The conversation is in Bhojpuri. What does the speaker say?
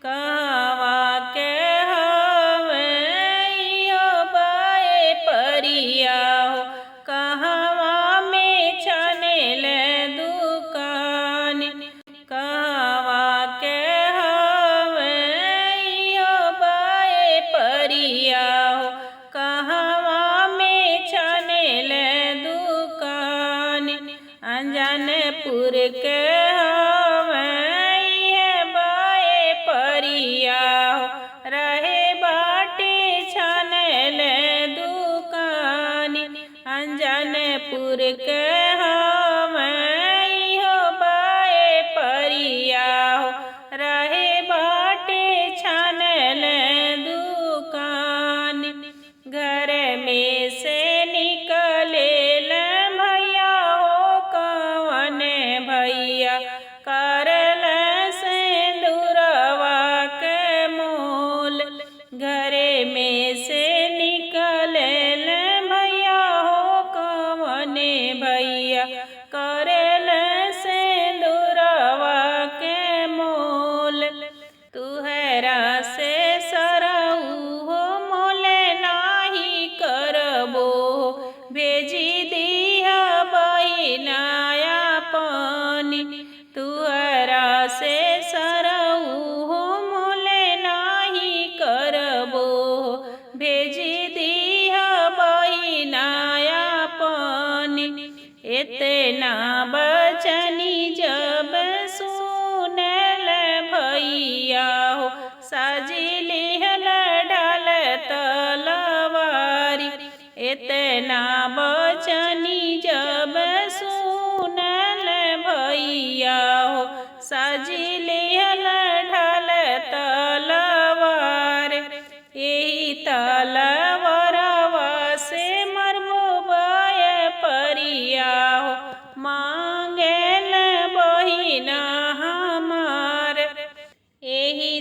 कहवा के हवे इहो बाए परिया हो, कहवा में छानेल दुकान। कहवा के हवे इहो बाए परिया हो, कहवा में छानेल दुकान। अंजनपुर के हवे इहे बाए परिया हो, रहे बाटे छानेल दुकान। अंजनपुर के हवे इहो बाए परिया हो, रहे बाटे छानेल दुकान। घर में से निकलेल भैया हो, कवन भैया करल सिंदूरवा के मोल। घरे में से निकलेल भैया हो, कवन भैया करल सिंदूरवा के मोल। तुहरा से सरऊ हो मोले नाही करबो, भेजी दिया बहिनाया पानी। तुहरा से सरऊ हो मोले नाही करबो, भेजी दिया बहिनाया पानी। इतना बचनी जब सुनल भैया हो, साजी लिहल ढाल तलवारी। इतना बचनी जब सुनल भैया हो, साजी लिहल ढाल तलवार। यही तलवारवा से मरबो बाए परिया हो, मांगेल बहिना हमार। यही